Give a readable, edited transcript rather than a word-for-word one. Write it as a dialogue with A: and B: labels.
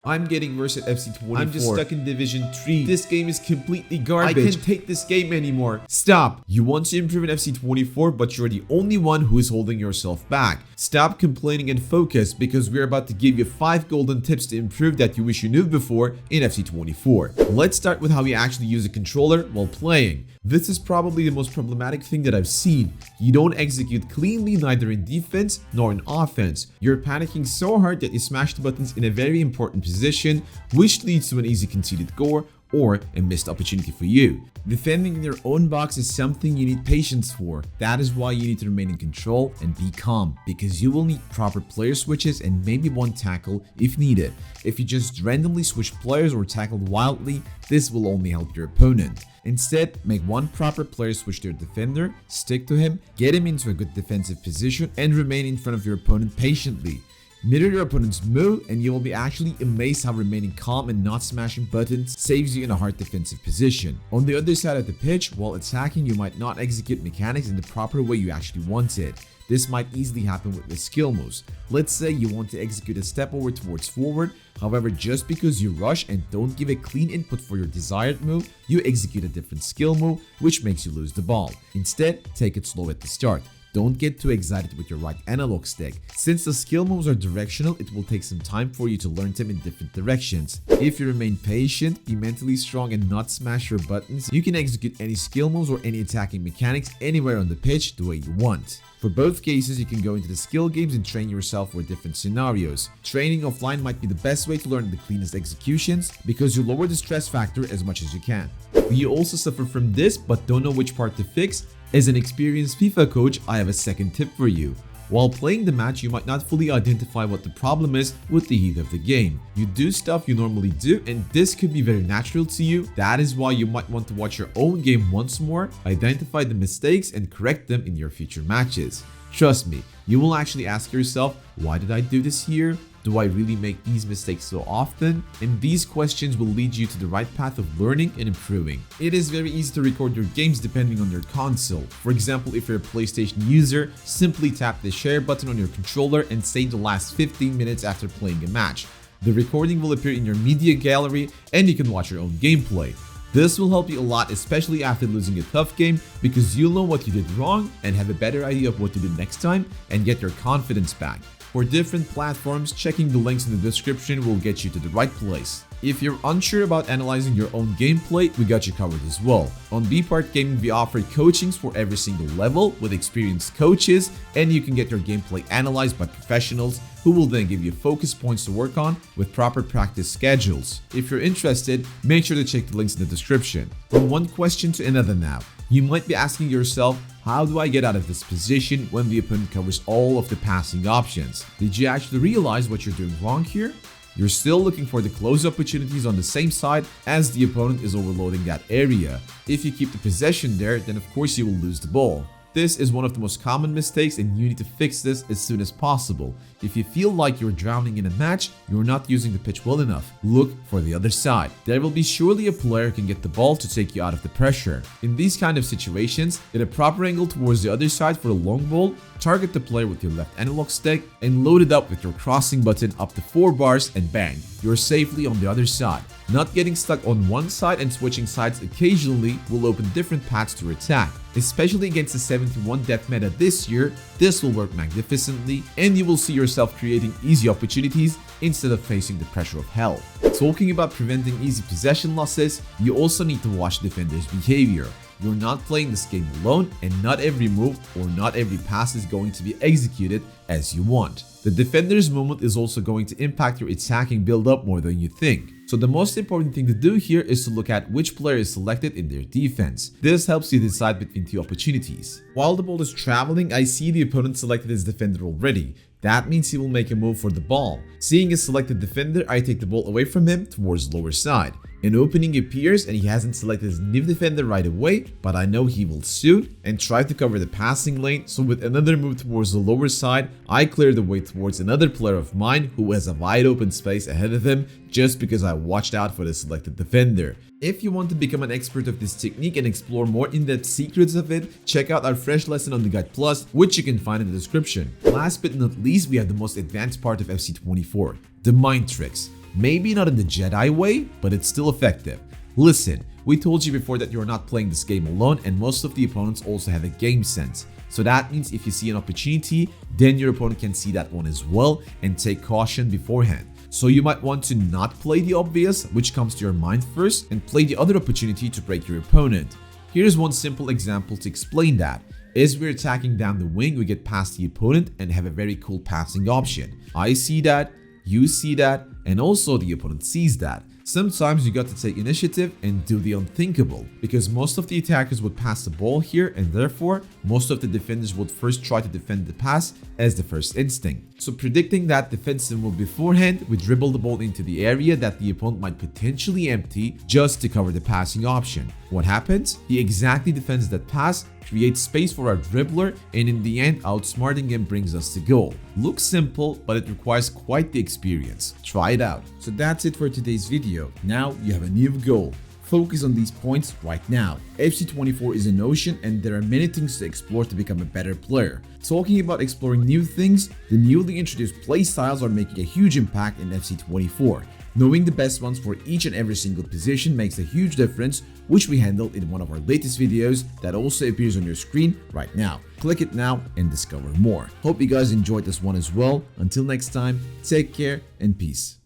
A: I'm getting worse at FC24. I'm just stuck in Division 3. This game is completely garbage. I can't take this game anymore. Stop. You want to improve in FC24, but you're the only one who is holding yourself back. Stop complaining and focus, because we're about to give you 5 golden tips to improve that you wish you knew before in FC24. Let's start with how you actually use a controller while playing. This is probably the most problematic thing that I've seen. You don't execute cleanly neither in defense nor in offense. You're panicking so hard that you smash the buttons in a very important position, which leads to an easy conceded goal or a missed opportunity for you. Defending in your own box is something you need patience for. That is why you need to remain in control and be calm, because you will need proper player switches and maybe one tackle if needed. If you just randomly switch players or tackle wildly, this will only help your opponent. Instead, make one proper player switch to your defender, stick to him, get him into a good defensive position, and remain in front of your opponent patiently. Mirror your opponent's move and you will be actually amazed how remaining calm and not smashing buttons saves you in a hard defensive position. On the other side of the pitch, while attacking, you might not execute mechanics in the proper way you actually want it. This might easily happen with the skill moves. Let's say you want to execute a step over towards forward, however, just because you rush and don't give a clean input for your desired move, you execute a different skill move, which makes you lose the ball. Instead, take it slow at the start. Don't get too excited with your right analog stick. Since the skill moves are directional, it will take some time for you to learn them in different directions. If you remain patient, be mentally strong and not smash your buttons, you can execute any skill moves or any attacking mechanics anywhere on the pitch the way you want. For both cases, you can go into the skill games and train yourself for different scenarios. Training offline might be the best way to learn the cleanest executions because you lower the stress factor as much as you can. If you also suffer from this but don't know which part to fix, as an experienced FIFA coach, I have a second tip for you. While playing the match, you might not fully identify what the problem is with the heat of the game. You do stuff you normally do, and this could be very natural to you. That is why you might want to watch your own game once more, identify the mistakes, and correct them in your future matches. Trust me, you will actually ask yourself, why did I do this here? Do I really make these mistakes so often? And these questions will lead you to the right path of learning and improving. It is very easy to record your games depending on your console. For example, if you're a PlayStation user, simply tap the share button on your controller and save the last 15 minutes after playing a match. The recording will appear in your media gallery and you can watch your own gameplay. This will help you a lot, especially after losing a tough game, because you'll know what you did wrong and have a better idea of what to do next time and get your confidence back. For different platforms, checking the links in the description will get you to the right place. If you're unsure about analyzing your own gameplay, we got you covered as well. On B-Part Gaming, we offer coachings for every single level with experienced coaches, and you can get your gameplay analyzed by professionals who will then give you focus points to work on with proper practice schedules. If you're interested, make sure to check the links in the description. From one question to another now. You might be asking yourself, how do I get out of this position when the opponent covers all of the passing options? Did you actually realize what you're doing wrong here? You're still looking for the close opportunities on the same side as the opponent is overloading that area. If you keep the possession there, then of course you will lose the ball. This is one of the most common mistakes and you need to fix this as soon as possible. If you feel like you're drowning in a match, you're not using the pitch well enough, look for the other side. There will be surely a player who can get the ball to take you out of the pressure. In these kind of situations, get a proper angle towards the other side for a long ball, target the player with your left analog stick, and load it up with your crossing button up to 4 bars and bang, you're safely on the other side. Not getting stuck on one side and switching sides occasionally will open different paths to attack. Especially against the 71 depth meta this year, this will work magnificently and you will see yourself creating easy opportunities instead of facing the pressure of hell. Talking about preventing easy possession losses, you also need to watch defenders' behavior. You're not playing this game alone and not every move or not every pass is going to be executed as you want. The defender's movement is also going to impact your attacking build-up more than you think. So the most important thing to do here is to look at which player is selected in their defense. This helps you decide between 2 opportunities. While the ball is traveling, I see the opponent selected his defender already. That means he will make a move for the ball. Seeing a selected defender, I take the ball away from him towards lower side. An opening appears and he hasn't selected his new defender right away, but I know he will soon and try to cover the passing lane, so with another move towards the lower side, I clear the way towards another player of mine who has a wide open space ahead of him just because I watched out for the selected defender. If you want to become an expert of this technique and explore more in-depth secrets of it, check out our fresh lesson on the Guide Plus, which you can find in the description. Last but not least, we have the most advanced part of FC24, the mind tricks. Maybe not in the Jedi way, but it's still effective. Listen, we told you before that you're not playing this game alone, and most of the opponents also have a game sense. So that means if you see an opportunity, then your opponent can see that one as well and take caution beforehand. So you might want to not play the obvious, which comes to your mind first, and play the other opportunity to break your opponent. Here's one simple example to explain that. As we're attacking down the wing, we get past the opponent and have a very cool passing option. I see that, you see that, and also the opponent sees that. Sometimes you got to take initiative and do the unthinkable, because most of the attackers would pass the ball here, and therefore most of the defenders would first try to defend the pass as the first instinct. So predicting that defensive move beforehand, we dribble the ball into the area that the opponent might potentially empty just to cover the passing option. What happens? He exactly defends that pass, creates space for our dribbler, and in the end, outsmarting him brings us to goal. Looks simple, but it requires quite the experience. Try it out. So that's it for today's video. Now you have a new goal. Focus on these points right now. FC24 is an ocean and there are many things to explore to become a better player. Talking about exploring new things, the newly introduced play styles are making a huge impact in FC24. Knowing the best ones for each and every single position makes a huge difference, which we handled in one of our latest videos that also appears on your screen right now. Click it now and discover more. Hope you guys enjoyed this one as well. Until next time, take care and peace.